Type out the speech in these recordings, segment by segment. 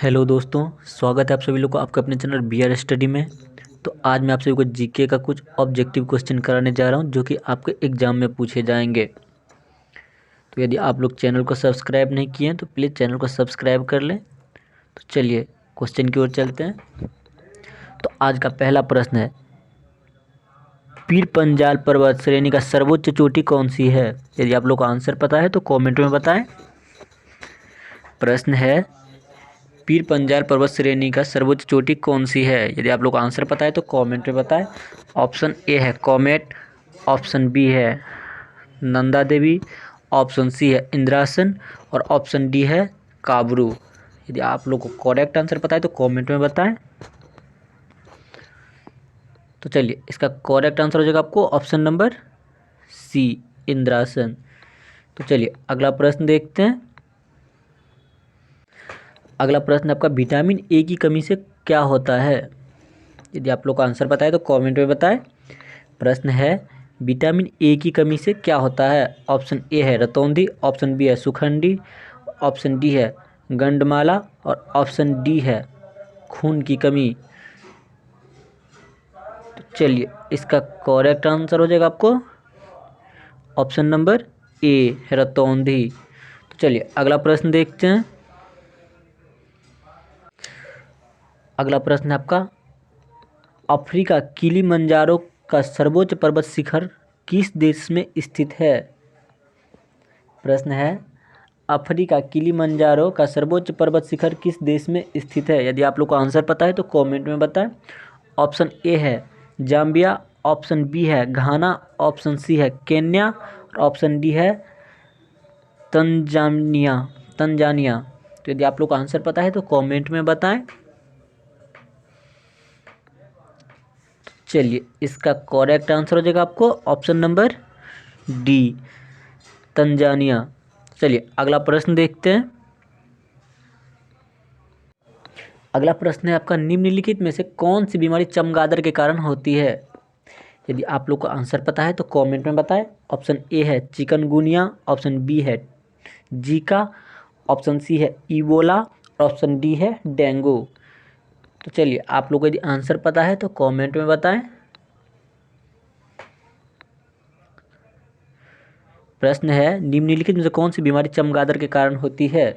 Hello दोस्तों, स्वागत है आप सभी लोग को आपके अपने चैनल बी आर स्टडी में। तो आज मैं आप सभी को जीके का कुछ ऑब्जेक्टिव क्वेश्चन कराने जा रहा हूं जो कि आपके एग्जाम में पूछे जाएंगे। तो यदि आप लोग चैनल को सब्सक्राइब नहीं किए हैं तो प्लीज़ चैनल को सब्सक्राइब कर लें। तो चलिए क्वेश्चन की ओर चलते हैं। तो आज का पहला प्रश्न है, पीर पंजाल पर्वत श्रेणी का सर्वोच्च चोटी कौन सी है? यदि आप लोग को आंसर पता है तो कॉमेंट में बताएं। प्रश्न है, पीर पंजाल पर्वत श्रेणी का सर्वोच्च चोटी कौन सी है? यदि आप लोग को आंसर पता है तो कमेंट में बताएं। ऑप्शन ए है कॉमेट, ऑप्शन बी है नंदा देवी, ऑप्शन सी है इंद्रासन और ऑप्शन डी है काबरू। यदि आप लोग को करेक्ट आंसर पता है तो कमेंट में बताएं। तो चलिए इसका करेक्ट आंसर हो जाएगा आपको ऑप्शन नंबर सी, इंद्रासन। तो चलिए अगला प्रश्न देखते हैं। अगला प्रश्न आपका, विटामिन ए की कमी से क्या होता है? यदि आप लोग को आंसर पता है तो कमेंट में बताएं। प्रश्न है, विटामिन ए की कमी से क्या होता है? ऑप्शन ए है रतौंधी, ऑप्शन बी है सुखंडी, ऑप्शन डी है गंडमाला और ऑप्शन डी है खून की कमी। तो चलिए इसका करेक्ट आंसर हो जाएगा आपको ऑप्शन नंबर ए, रतौंधी। तो चलिए अगला प्रश्न देखते हैं। अगला प्रश्न है आपका, अफ्रीका किलिमंजारो का सर्वोच्च पर्वत शिखर किस देश में स्थित है? प्रश्न है, अफ्रीका किलिमंजारो का सर्वोच्च पर्वत शिखर किस देश में स्थित है? यदि आप लोग को आंसर पता है तो कमेंट में बताएं। ऑप्शन ए है जाम्बिया, ऑप्शन बी है घाना, ऑप्शन सी है केन्या और ऑप्शन डी है तंजानिया तंजानिया। तो यदि आप लोग को आंसर पता है तो कमेंट में बताएं। चलिए इसका करेक्ट आंसर हो जाएगा आपको ऑप्शन नंबर डी, तंजानिया। चलिए अगला प्रश्न देखते हैं। अगला प्रश्न है आपका, निम्नलिखित में से कौन सी बीमारी चमगादड़ के कारण होती है? यदि आप लोग को आंसर पता है तो कमेंट में बताएं। ऑप्शन ए है चिकनगुनिया, ऑप्शन बी है जीका, ऑप्शन सी है इबोला, ऑप्शन डी है डेंगू। तो चलिए आप लोग को यदि आंसर पता है तो कमेंट में बताएं। प्रश्न है, निम्नलिखित में से कौन सी बीमारी चमगादड़ के कारण होती है?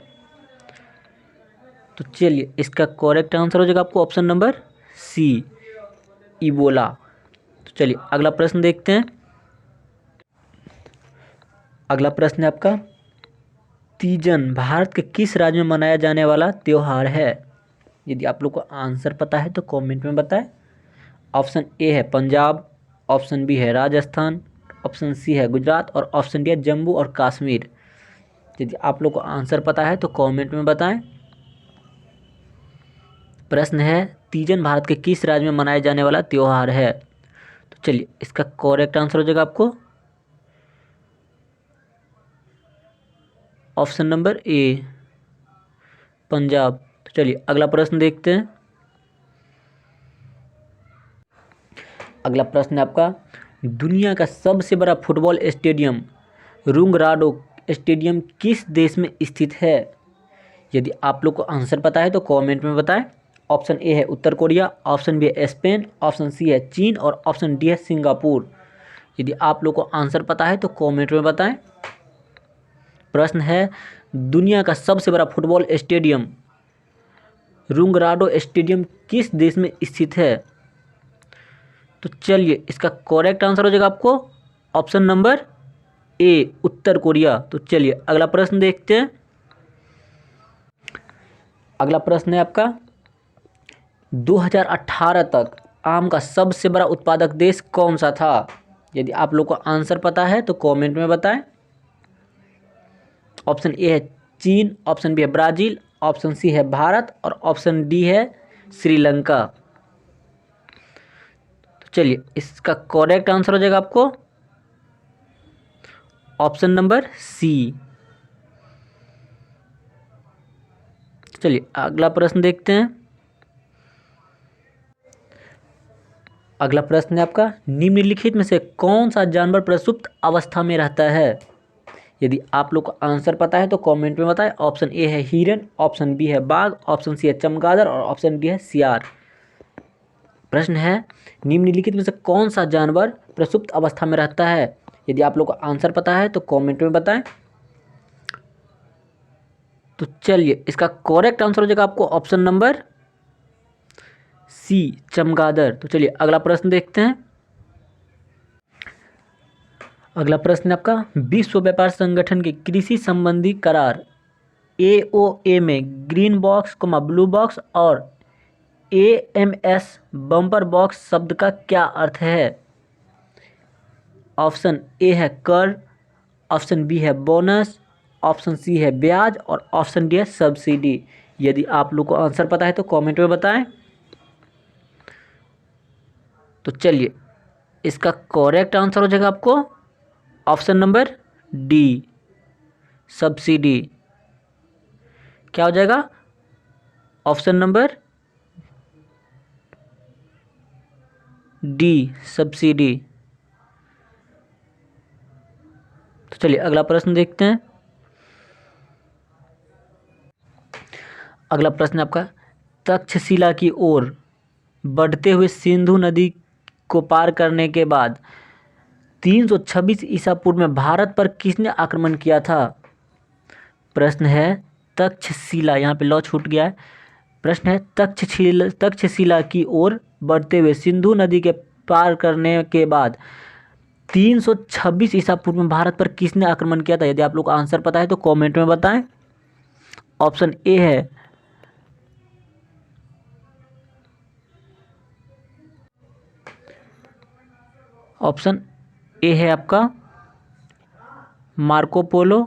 तो चलिए इसका करेक्ट आंसर हो जाएगा आपको ऑप्शन नंबर सी, इबोला। तो चलिए अगला प्रश्न देखते हैं। अगला प्रश्न है आपका, तीजन भारत के किस राज्य में मनाया जाने वाला त्योहार है? यदि आप लोग को आंसर पता है तो कमेंट में बताएं। ऑप्शन ए है पंजाब, ऑप्शन बी है राजस्थान, ऑप्शन सी है गुजरात और ऑप्शन डी है जम्मू और कश्मीर। यदि आप लोग को आंसर पता है तो कमेंट में बताएं। प्रश्न है, तीजन भारत के किस राज्य में मनाया जाने वाला त्योहार है? तो चलिए इसका करेक्ट आंसर हो जाएगा आपको ऑप्शन नंबर ए, पंजाब। तो चलिए अगला प्रश्न देखते हैं। अगला प्रश्न है आपका, दुनिया का सबसे बड़ा फुटबॉल स्टेडियम रुंगराडो स्टेडियम किस देश में स्थित है? यदि आप लोग को आंसर पता है तो कमेंट में बताएं। ऑप्शन ए है उत्तर कोरिया, ऑप्शन बी है स्पेन, ऑप्शन सी है चीन और ऑप्शन डी है सिंगापुर। यदि आप लोग को आंसर पता है तो कमेंट में बताएं। प्रश्न है, दुनिया का सबसे बड़ा फुटबॉल स्टेडियम रुंगराडो स्टेडियम किस देश में स्थित है? तो चलिए इसका करेक्ट आंसर हो जाएगा आपको option number A, Uttar Korea. तो चलिए अगला प्रश्न देखते हैं। अगला प्रश्न है आपका, 2018 तक आम का सबसे बड़ा उत्पादक देश कौन सा था? यदि आप लोग को आंसर पता है तो कमेंट में बताएं। ऑप्शन ए है चीन, ऑप्शन बी है ब्राज़ील, ऑप्शन सी है भारत और ऑप्शन डी है श्रीलंका। तो चलिए इसका करेक्ट आंसर हो जाएगा आपको ऑप्शन नंबर सी। चलिए अगला प्रश्न देखते हैं। अगला प्रश्न है आपका, निम्नलिखित में से कौन सा जानवर प्रसुप्त अवस्था में रहता है? यदि आप लोग को आंसर पता है तो कमेंट में बताएं। ऑप्शन ए है हिरन, ऑप्शन बी है बाघ, ऑप्शन सी है चमगादड़ और ऑप्शन डी है सियार। प्रश्न है निम्नलिखित में से कौन सा जानवर प्रसुप्त अवस्था में रहता है? यदि आप लोग को आंसर पता है तो कमेंट में बताएं। तो चलिए इसका करेक्ट आंसर हो जाएगा आपको ऑप्शन नंबर सी, चमगादड़। तो चलिए अगला प्रश्न देखते हैं। अगला प्रश्न है आपका विश्व व्यापार संगठन के कृषि संबंधी करार AOA में ग्रीन बॉक्स, ब्लू बॉक्स और AMS बम्पर बॉक्स शब्द का क्या अर्थ है? ऑप्शन ए है कर, ऑप्शन बी है बोनस, ऑप्शन सी है ब्याज और ऑप्शन डी है सब्सिडी। यदि आप लोग को आंसर पता है तो कमेंट में बताएं। तो चलिए इसका करेक्ट आंसर हो जाएगा आपको ऑप्शन नंबर डी, सब्सिडी। क्या हो जाएगा? Option number D, subsidy. तो चलिए अगला प्रश्न देखते हैं। अगला प्रश्न आपका तक्षशिला की ओर बढ़ते हुए सिंधु नदी को पार करने के बाद 326 ईसा पूर्व में भारत पर किसने आक्रमण किया था? प्रश्न है तक्षशिला, यहाँ पे लॉ छूट गया है। प्रश्न है तक्षशिला की ओर बढ़ते हुए सिंधु नदी के पार करने के बाद 326 ईसा पूर्व में भारत पर किसने आक्रमण किया था? यदि आप लोग को आंसर पता है तो कमेंट में बताएं। ऑप्शन ए है ऑप्शन ए है आपका मार्को पोलो।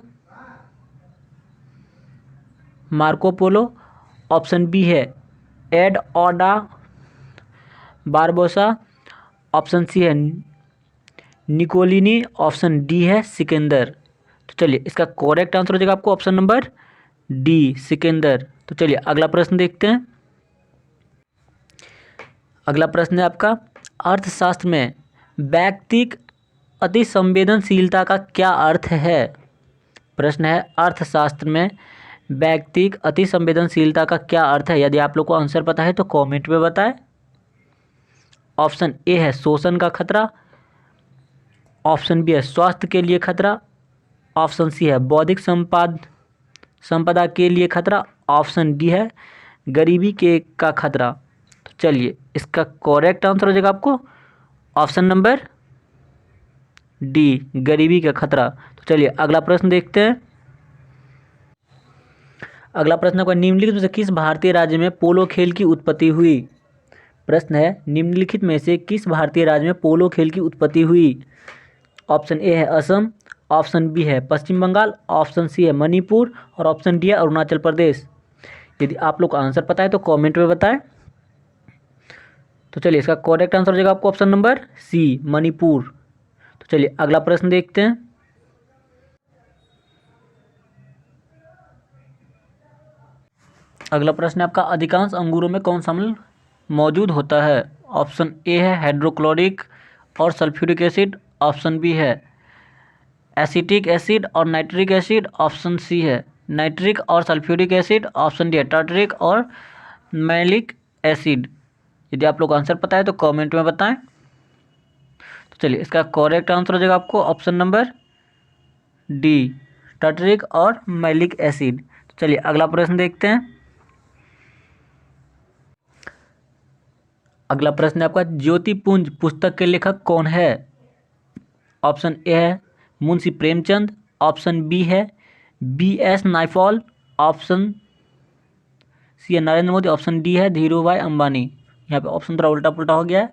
ऑप्शन बी है एडऑडा बारबोसा, ऑप्शन सी है निकोलिनी, ऑप्शन डी है सिकंदर। तो चलिए इसका करेक्ट आंसर हो जाएगा आपको ऑप्शन नंबर डी, सिकंदर। तो चलिए अगला प्रश्न देखते हैं। अगला प्रश्न है आपका अर्थशास्त्र में वैयक्तिक अतिसंवेदनशीलता का क्या अर्थ है? प्रश्न है अर्थशास्त्र में वैयक्तिक अतिसंवेदनशीलता का क्या अर्थ है? यदि आप लोग को आंसर पता है तो कमेंट में बताएं। ऑप्शन ए है शोषण का खतरा, ऑप्शन बी है स्वास्थ्य के लिए खतरा, ऑप्शन सी है बौद्धिक संपदा के लिए खतरा, ऑप्शन डी है गरीबी का खतरा। तो चलिए इसका करेक्ट आंसर हो जाएगा आपको ऑप्शन नंबर डी, गरीबी का खतरा। तो चलिए अगला प्रश्न देखते हैं। अगला प्रश्न आपका निम्नलिखित में से किस भारतीय राज्य में पोलो खेल की उत्पत्ति हुई? प्रश्न है निम्नलिखित में से किस भारतीय राज्य में पोलो खेल की उत्पत्ति हुई? ऑप्शन ए है असम, ऑप्शन बी है पश्चिम बंगाल, ऑप्शन सी है मणिपुर और ऑप्शन डी है अरुणाचल प्रदेश। यदि आप लोग को आंसर पता है तो कमेंट में बताएं। तो चलिए इसका करेक्ट आंसर हो जाएगा आपको ऑप्शन नंबर सी, मणिपुर। तो चलिए अगला प्रश्न देखते हैं। अगला प्रश्न है आपका अधिकांश अंगूरों में कौन सा अम्ल मौजूद होता है? ऑप्शन ए है हाइड्रोक्लोरिक और सल्फ्यूरिक एसिड, ऑप्शन बी है एसिटिक एसिड और नाइट्रिक एसिड, ऑप्शन सी है नाइट्रिक और सल्फ्यूरिक एसिड, ऑप्शन डी है टार्टरिक और मैलिक एसिड। यदि आप लोग को आंसर पता है तो कमेंट में बताएं। तो चलिए इसका करेक्ट आंसर हो जाएगा आपको ऑप्शन नंबर डी, टार्टरिक और मैलिक एसिड। तो चलिए अगला प्रश्न देखते हैं। अगला प्रश्न है आपका ज्योतिपुंज पुस्तक के लेखक कौन है? ऑप्शन ए है मुंशी प्रेमचंद, ऑप्शन बी है BS नायपॉल, ऑप्शन सी है नरेंद्र मोदी, ऑप्शन डी है धीरूभाई अंबानी। यहाँ पे ऑप्शन थोड़ा उल्टा पुल्टा हो गया है।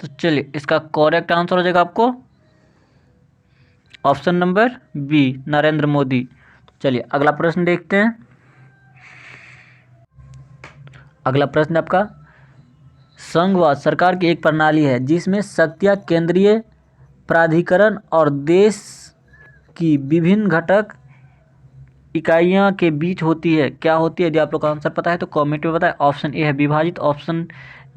तो चलिए इसका करेक्ट आंसर हो जाएगा आपको option number B, Narendra Modi. तो चलिए अगला प्रश्न देखते हैं। अगला प्रश्न आपका संघवाद सरकार की एक प्रणाली है जिसमें शक्तियाँ केंद्रीय प्राधिकरण और देश की विभिन्न घटक इकाइयों के बीच होती है। क्या होती है? यदि आप लोग का आंसर पता है तो कमेंट में बताएं। ऑप्शन ए है विभाजित, ऑप्शन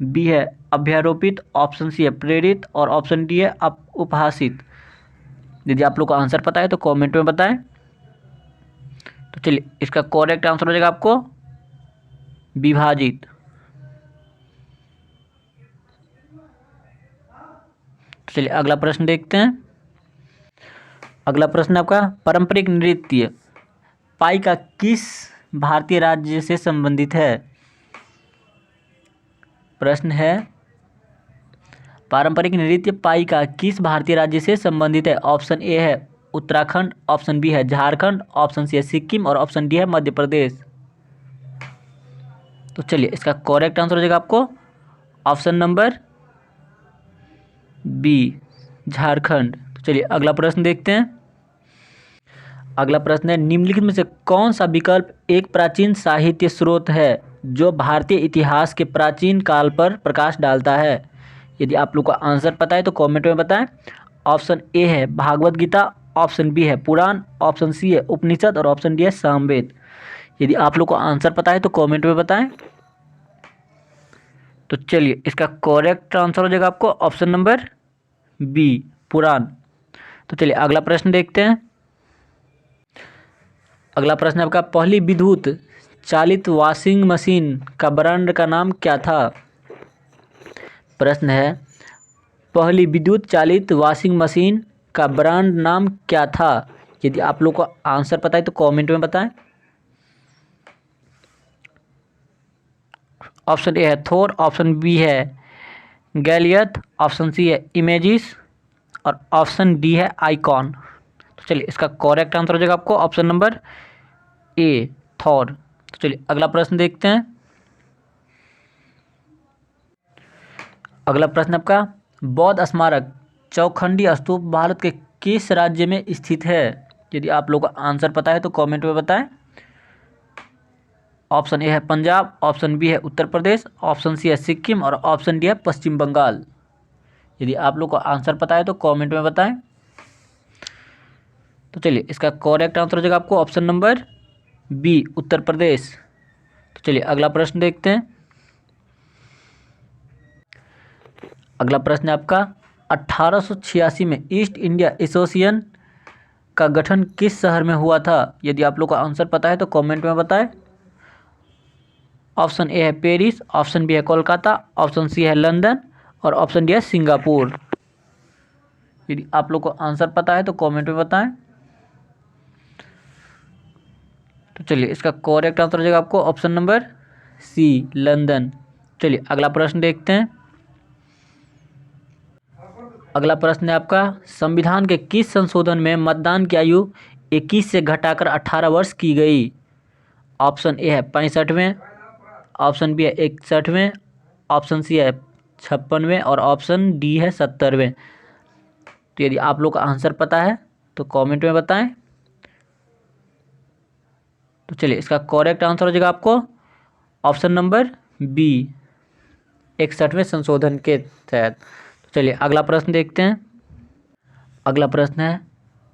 बी है अभ्यारोपित, ऑप्शन सी है प्रेरित और ऑप्शन डी है उपहासित। यदि आप लोग को आंसर पता है तो कमेंट में बताएं। तो चलिए इसका करेक्ट आंसर हो जाएगा आपको विभाजित। तो चलिए अगला प्रश्न देखते हैं। अगला प्रश्न आपका पारंपरिक नृत्य पाइका किस भारतीय राज्य से संबंधित है। प्रश्न है पारंपरिक नृत्य पाइका किस भारतीय राज्य से संबंधित है। ऑप्शन ए है उत्तराखंड, ऑप्शन बी है झारखंड, ऑप्शन सी है सिक्किम और ऑप्शन डी है मध्य प्रदेश। तो चलिए इसका करेक्ट आंसर हो जाएगा आपको ऑप्शन नंबर बी झारखंड। तो चलिए अगला प्रश्न देखते हैं। अगला प्रश्न है निम्नलिखित में से कौन सा विकल्प एक प्राचीन साहित्य स्रोत है जो भारतीय इतिहास के प्राचीन काल पर प्रकाश डालता है। यदि आप लोग को आंसर पता है तो कमेंट में बताएं। ऑप्शन ए है भागवत गीता, ऑप्शन बी है पुराण, ऑप्शन सी है उपनिषद और ऑप्शन डी है सामवेद। यदि आप लोग को आंसर पता है तो कमेंट में बताएं। तो चलिए इसका करेक्ट आंसर हो जाएगा आपको ऑप्शन नंबर बी पुराण। तो चलिए अगला प्रश्न देखते हैं। अगला प्रश्न आपका पहली विद्युत चालित वॉशिंग मशीन का ब्रांड का नाम क्या था। प्रश्न है पहली विद्युत चालित वॉशिंग मशीन का ब्रांड नाम क्या था। यदि आप लोग को आंसर पता है तो कमेंट में बताएं। ऑप्शन ए है थोर, ऑप्शन बी है गैलियत, ऑप्शन सी है इमेजिस और ऑप्शन डी है आइकॉन। तो चलिए इसका करेक्ट आंसर हो जाएगा आपको ऑप्शन नंबर ए थॉर। तो चलिए अगला प्रश्न देखते हैं। अगला प्रश्न आपका बौद्ध स्मारक चौखंडी स्तूप भारत के किस राज्य में स्थित है। यदि आप लोग को आंसर पता है तो कमेंट में बताएं। ऑप्शन ए है पंजाब, ऑप्शन बी है उत्तर प्रदेश, ऑप्शन सी है सिक्किम और ऑप्शन डी है पश्चिम बंगाल। यदि आप लोग को आंसर पता है तो कमेंट में बताएं। तो चलिए इसका करेक्ट आंसर हो जाएगा आपको option number B Uttar Pradesh. तो चलिए अगला प्रश्न देखते हैं। अगला प्रश्न है आपका 1886 में ईस्ट इंडिया एसोसिएशन का गठन किस शहर में हुआ था। यदि आप लोग को आंसर पता है तो कमेंट में बताएं। ऑप्शन ए है पेरिस, ऑप्शन बी है कोलकाता, ऑप्शन सी है लंदन और ऑप्शन डी है सिंगापुर। यदि आप लोग को आंसर पता है तो कमेंट में बताएं। तो चलिए इसका करेक्ट आंसर हो जाएगा आपको ऑप्शन नंबर सी लंदन। चलिए अगला प्रश्न देखते हैं। अगला प्रश्न है आपका संविधान के किस संशोधन में मतदान की आयु 21 से घटाकर 18 वर्ष की गई। ऑप्शन ए है 65वें, ऑप्शन बी है 61वें, ऑप्शन सी है 56वें और ऑप्शन डी है 70वें। तो यदि आप लोग का आंसर पता है तो कमेंट में बताएं। तो चलिए इसका करेक्ट आंसर हो जाएगा आपको ऑप्शन नंबर बी 61वें संशोधन के तहत। तो चलिए अगला प्रश्न देखते हैं। अगला प्रश्न है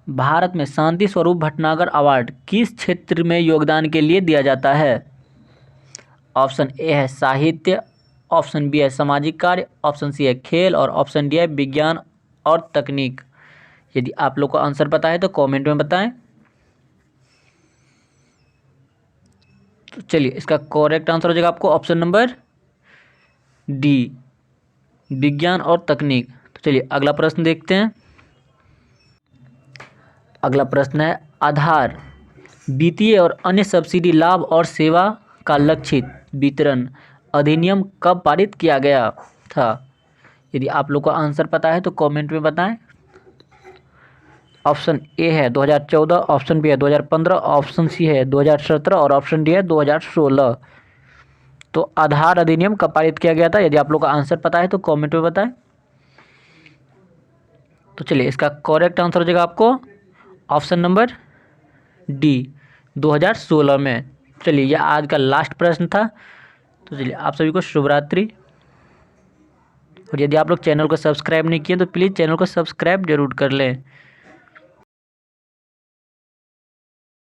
भारत में शांति स्वरूप भटनागर अवार्ड किस क्षेत्र में योगदान के लिए दिया जाता है। ऑप्शन ए है साहित्य, ऑप्शन बी है सामाजिक कार्य, ऑप्शन सी है खेल और ऑप्शन डी है विज्ञान और तकनीक। यदि आप लोग को आंसर पता है तो कमेंट में बताएं। तो चलिए इसका करेक्ट आंसर हो जाएगा आपको ऑप्शन नंबर डी विज्ञान और तकनीक। तो चलिए अगला प्रश्न देखते हैं। अगला प्रश्न है आधार वित्तीय और अन्य सब्सिडी लाभ और सेवा का लक्षित वितरण अधिनियम कब पारित किया गया था। यदि आप लोग को आंसर पता है तो कमेंट में बताएं। ऑप्शन ए है 2014, ऑप्शन बी है 2015, ऑप्शन सी है 2017 और ऑप्शन डी है 2016। तो आधार अधिनियम कब पारित किया गया था। यदि आप लोग का आंसर पता है तो कमेंट में बताएं। तो चलिए इसका करेक्ट आंसर हो जाएगा आपको ऑप्शन नंबर डी 2016 में। चलिए यह आज का लास्ट प्रश्न था। तो चलिए आप सभी को शुभ रात्रि। और यदि आप लोग चैनल को सब्सक्राइब नहीं किए तो प्लीज़ चैनल को सब्सक्राइब जरूर कर लें।